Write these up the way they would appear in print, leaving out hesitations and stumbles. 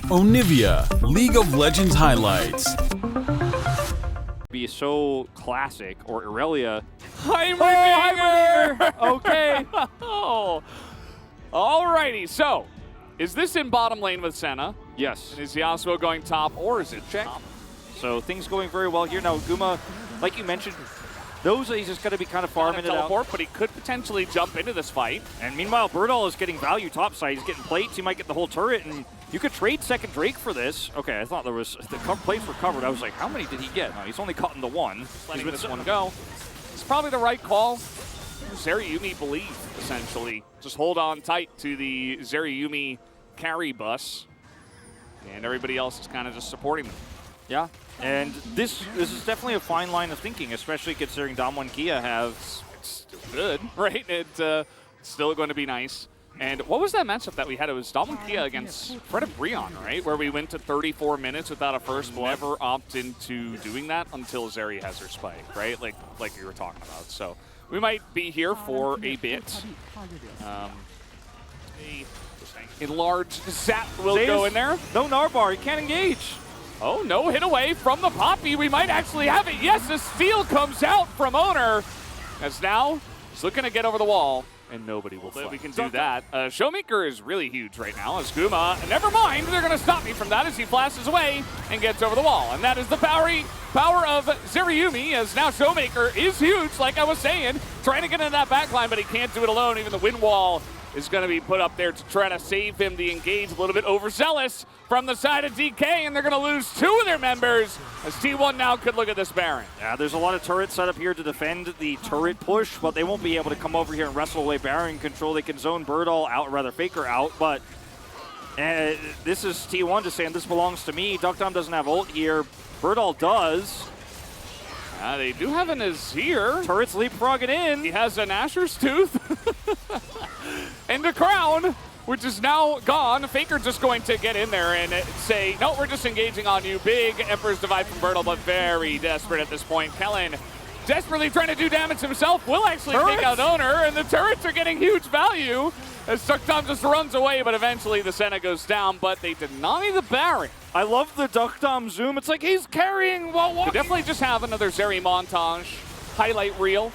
Onivia, League of Legends highlights. Be so classic, or Irelia. Heimerdinger! Okay. Oh. Alrighty, so is this in bottom lane with Senna? Yes. And is Yasuo going top, or is it top? So things going very well here. Now, Guma, like you mentioned, he's just going to be kind of farming it out. But he could potentially jump into this fight. And meanwhile, Birdall is getting value topside. He's getting plates. He might get the whole turret, and you could trade second Drake for this. Okay, I thought the plates were covered. I was like, how many did he get? No, he's only caught in the one. Letting this one go. It's probably the right call. Zeriyumi believe, essentially. Just hold on tight to the Zeriyumi carry bus. And everybody else is kind of just supporting them. Yeah, and this is definitely a fine line of thinking, especially considering Dom and Kia have... It's still good, right? It's still going to be nice. And what was that matchup that we had? It was Dom and Kia against Fred and Breon, right? Where we went to 34 minutes without a first blood. Never opt into doing that until Zeri has her spike, right? Like you were talking about. So we might be here for a bit. A large zap will go in there. No Narbar, he can't engage. Oh, no hit away from the Poppy. We might actually have it. Yes, the steal comes out from Owner. As now, he's looking to get over the wall, and nobody will fight. We can do that. Showmaker is really huge right now. As Guma, never mind, they're going to stop me from that as he flashes away and gets over the wall. And that is the power of Zeriyumi, as now Showmaker is huge, like I was saying. Trying to get into that backline, but he can't do it alone. Even the wind wall is going to be put up there to try to save him. The engage, a little bit overzealous from the side of DK, and they're going to lose two of their members as T1 now could look at this Baron. Yeah, there's a lot of turrets set up here to defend the turret push, but they won't be able to come over here and wrestle away Baron control. They can zone Birdall out, or rather Faker out, but this is T1 just saying this belongs to me. Duckdom doesn't have ult here. Birdall does. They do have an Azir. Turret's leapfrogging in. He has an Asher's Tooth. And the crown, which is now gone. Faker just going to get in there and say, no, we're just engaging on you. Big Emperor's Divide from Birdall, but very desperate at this point. Kellen desperately trying to do damage himself, will actually take out Owner, and the turrets are getting huge value as Duckdom just runs away, but eventually the Senna goes down, but they deny the Baron. I love the Duckdom zoom. It's like he's carrying while walking. They definitely just have another Zeri montage highlight reel.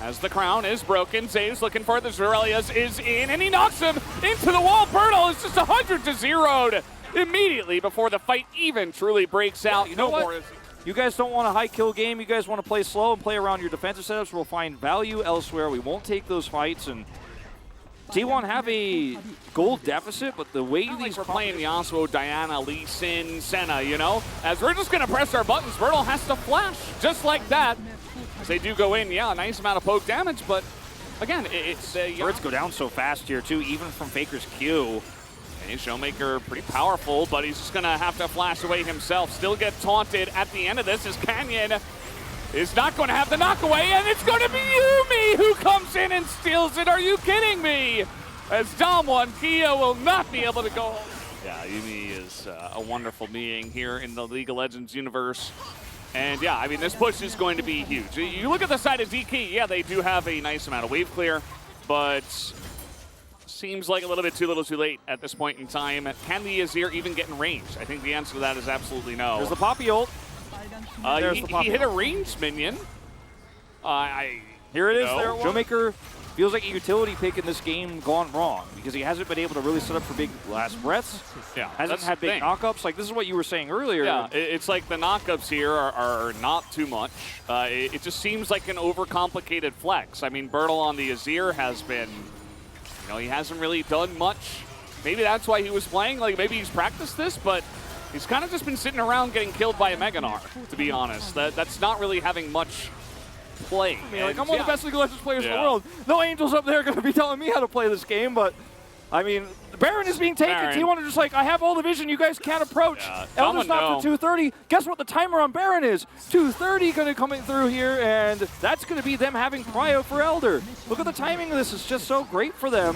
As the crown is broken, Zave's looking for the Zerelias is in, and he knocks him into the wall. Birdall is just 100-0'd immediately before the fight even truly breaks out. You know what? You guys don't want a high kill game. You guys want to play slow and play around your defensive setups. We'll find value elsewhere. We won't take those fights, and T1 have a gold deficit, but the way these we're playing Yasuo, Diana, Lee Sin, Senna, you know, as we're just going to press our buttons, Birdall has to flash just like that. As they do go in, yeah, a nice amount of poke damage, but again, it's turrets go down so fast here too, even from Faker's Q. Hey, Showmaker pretty powerful, but he's just gonna have to flash away himself. Still get taunted at the end of this as Canyon is not going to have the knockaway, and it's going to be Yumi who comes in and steals it. Are you kidding me? As Dom Kia will not be able to go home. Yeah, Yumi is a wonderful being here in the League of Legends universe. And yeah, I mean, this push is going to be huge. You look at the side of DK, yeah, they do have a nice amount of wave clear, but seems like a little bit too little too late at this point in time. Can the Azir even get in range? I think the answer to that is absolutely no. There's the Poppy ult. He hit a ranged minion. Here it is. There, Showmaker feels like a utility pick in this game gone wrong because he hasn't been able to really set up for big last breaths. Yeah, hasn't had big knockups. Like, this is what you were saying earlier. Yeah, it's like the knockups here are not too much. It just seems like an overcomplicated flex. I mean, Birdall on the Azir has been, you know, he hasn't really done much. Maybe that's why he was playing. Like, maybe he's practiced this, but he's kind of just been sitting around getting killed by a Meganar, to be honest. That's not really having much play. I mean, like, I'm one of the best League of Legends players in the world. No angels up there are going to be telling me how to play this game, but I mean, the Baron is being taken. T1 are just like, I have all the vision, you guys can't approach. Elder's not for 230. Guess what the timer on Baron is? 230 going to coming through here, and that's going to be them having prio for Elder. Look at the timing of this. It's just so great for them.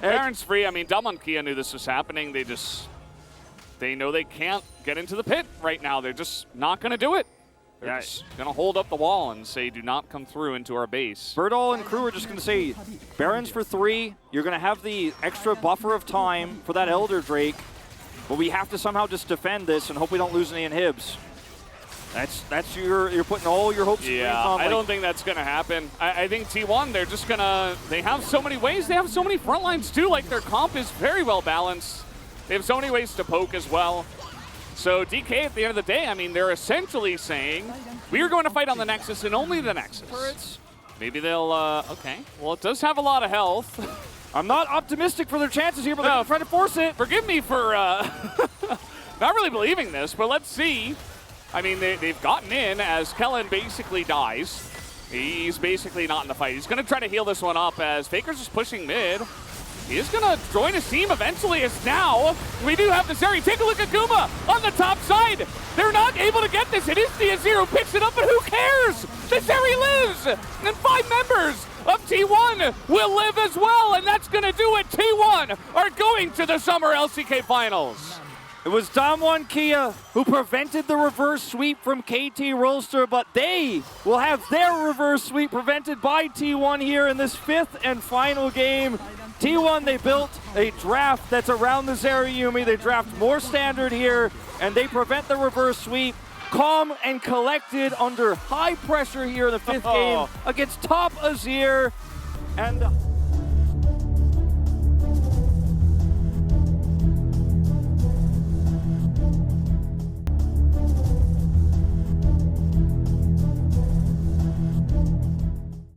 Baron's free. I mean, Dom Kia knew this was happening. They know they can't get into the pit right now. They're just not going to do it. They're just going to hold up the wall and say, do not come through into our base. Birdall and crew are just going to say, Baron's for 3. You're going to have the extra buffer of time for that Elder Drake. But we have to somehow just defend this and hope we don't lose any inhibs. That's you're putting all your hopes and dreams on. I don't think that's going to happen. I think T1, they're just going to, they have so many ways. They have so many front lines too. Like their comp is very well balanced. They have so many ways to poke as well. So DK at the end of the day, I mean, they're essentially saying, we are going to fight on the Nexus and only the Nexus. Maybe they'll, okay. Well, it does have a lot of health. I'm not optimistic for their chances here, but they're trying to force it. Forgive me for not really believing this, but let's see. I mean, they've gotten in as Kellen basically dies. He's basically not in the fight. He's going to try to heal this one up as Faker's just pushing mid. He is going to join his team eventually as now we do have the Zeri. Take a look at Guma on the top side. They're not able to get this. It is Dia0 picks it up, but who cares? The Zeri lives. And 5 members of T1 will live as well, and that's going to do it. T1 are going to the Summer LCK Finals. It was Damwon Kia who prevented the reverse sweep from KT Rolster, but they will have their reverse sweep prevented by T1 here in this 5th and final game. T1, they built a draft that's around the Zeri. They draft more standard here, and they prevent the reverse sweep. Calm and collected under high pressure here in the 5th game against top Azir. And